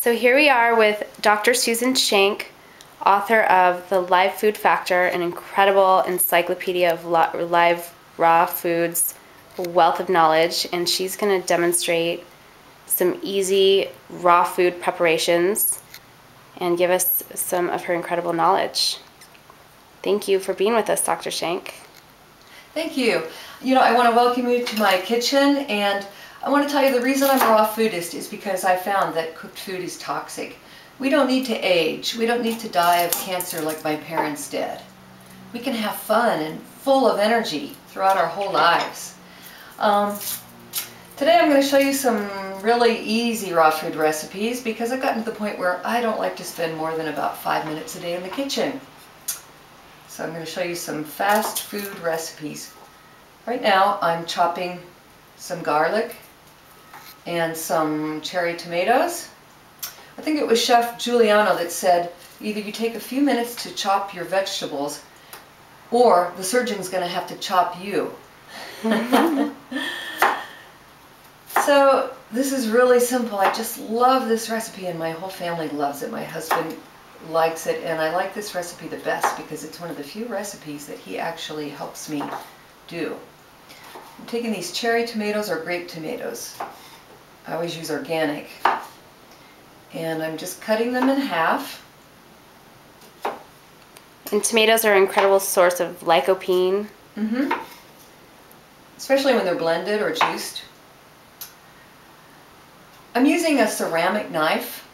So here we are with Dr. Susan Schenck, author of The Live Food Factor, an incredible encyclopedia of live raw foods, a wealth of knowledge, and she's going to demonstrate some easy raw food preparations and give us some of her incredible knowledge. Thank you for being with us, Dr. Schenck. Thank you. I want to welcome you to my kitchen, and I want to tell you the reason I'm a raw foodist is because I found that cooked food is toxic. We don't need to age. We don't need to die of cancer like my parents did. We can have fun and full of energy throughout our whole lives. Today I'm going to show you some really easy raw food recipes because I've gotten to the point where I don't like to spend more than about 5 minutes a day in the kitchen. So I'm going to show you some fast food recipes. Right now I'm chopping some garlic and some cherry tomatoes. I think it was Chef Giuliano that said either you take a few minutes to chop your vegetables or the surgeon's going to have to chop you. So this is really simple. I just love this recipe and my whole family loves it. My husband likes it, and I like this recipe the best because it's one of the few recipes that he actually helps me do. I'm taking these cherry tomatoes or grape tomatoes. I always use organic. And I'm just cutting them in half. And tomatoes are an incredible source of lycopene. Especially when they're blended or juiced. I'm using a ceramic knife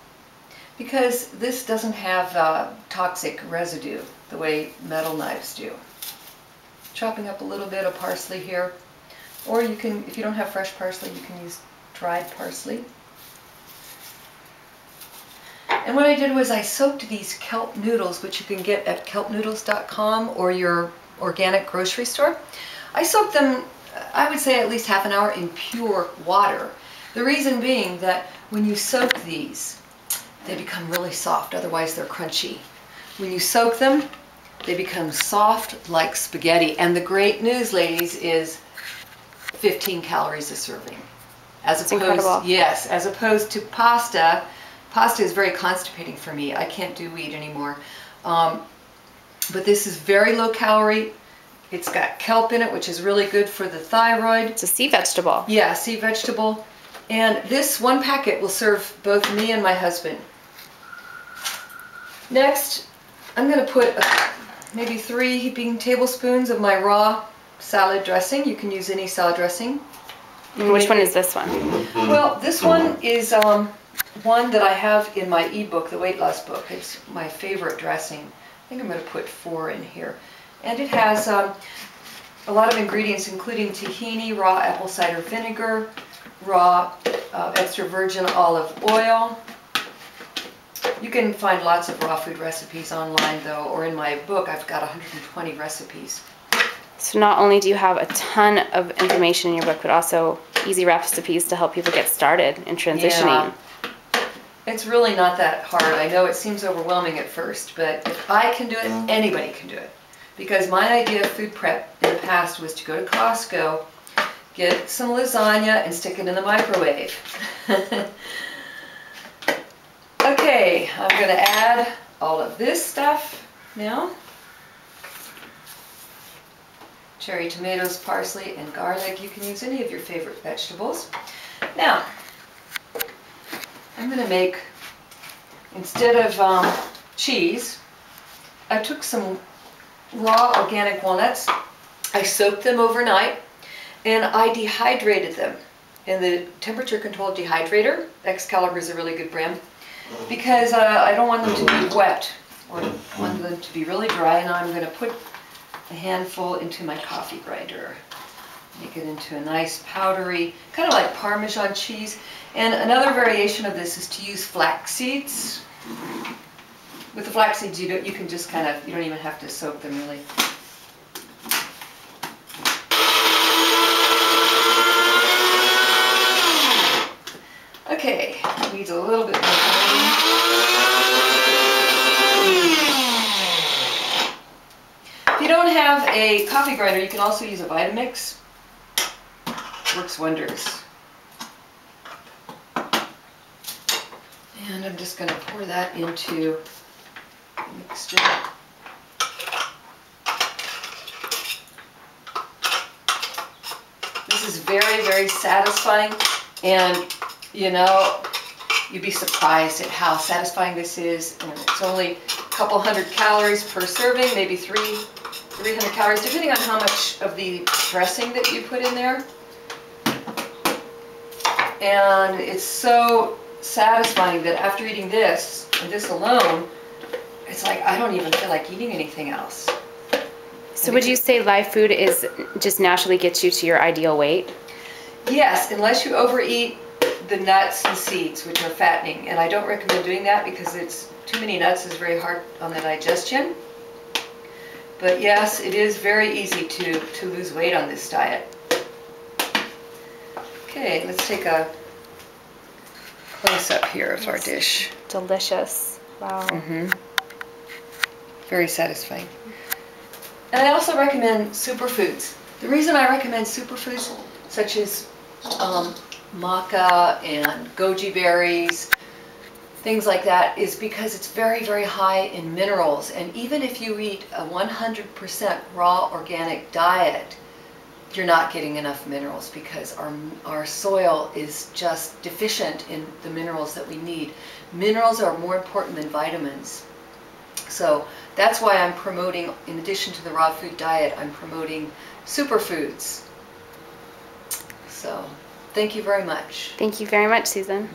because this doesn't have toxic residue the way metal knives do. Chopping up a little bit of parsley here. Or you can, if you don't have fresh parsley, you can use dried parsley. And what I did was I soaked these kelp noodles, which you can get at kelpnoodles.com or your organic grocery store. I soaked them, I would say, at least half an hour in pure water. The reason being that when you soak these, they become really soft, otherwise they're crunchy. When you soak them, they become soft like spaghetti. And the great news, ladies, is 15 calories a serving. As opposed to pasta. Pasta is very constipating for me. I can't do wheat anymore. But this is very low calorie. It's got kelp in it, which is really good for the thyroid. It's a sea vegetable. Yeah, sea vegetable. And this one packet will serve both me and my husband. Next, I'm going to put maybe 3 heaping tablespoons of my raw salad dressing. You can use any salad dressing. And which one is this one? Well, this one is one that I have in my ebook, the weight loss book. It's my favorite dressing. I think I'm going to put 4 in here. And it has a lot of ingredients, including tahini, raw apple cider vinegar, raw extra virgin olive oil. You can find lots of raw food recipes online, though, or in my book I've got 120 recipes. So not only do you have a ton of information in your book, but also easy recipes to help people get started in transitioning. Yeah. It's really not that hard. I know it seems overwhelming at first, but if I can do it, anybody can do it. Because my idea of food prep in the past was to go to Costco, get some lasagna, and stick it in the microwave. Okay, I'm going to add all of this stuff now. Cherry tomatoes, parsley, and garlic. You can use any of your favorite vegetables. Now, I'm going to make, instead of cheese, I took some raw organic walnuts. I soaked them overnight, and I dehydrated them in the temperature-controlled dehydrator. Excalibur is a really good brand, because I don't want them to be wet, or I want them to be really dry. And I'm going to put a handful into my coffee grinder. Make it into a nice powdery, kind of like Parmesan cheese. And another variation of this is to use flax seeds. With the flax seeds, you can just kind of, you don't even have to soak them really. Okay, needs a little bit more grinding. If you don't have a coffee grinder, you can also use a Vitamix. Works wonders. And I'm just going to pour that into the mixture. This is very, very satisfying, and you know, you'd be surprised at how satisfying this is. And it's only a couple hundred calories per serving, maybe 300 calories, depending on how much of the dressing that you put in there. And it's so satisfying that after eating this, and this alone, it's like I don't even feel like eating anything else. So would you say live food is just naturally gets you to your ideal weight? Yes, unless you overeat the nuts and seeds, which are fattening. And I don't recommend doing that because it's too many nuts is very hard on the digestion. But yes, it is very easy to lose weight on this diet. Okay, let's take a close-up here of our dish. Delicious. Wow. Very satisfying. And I also recommend superfoods. The reason I recommend superfoods such as maca and goji berries, things like that, is because it's very, very high in minerals. And even if you eat a 100% raw organic diet, you're not getting enough minerals because our soil is just deficient in the minerals that we need. Minerals are more important than vitamins. So that's why I'm promoting, in addition to the raw food diet, I'm promoting superfoods. So thank you very much. Thank you very much, Susan.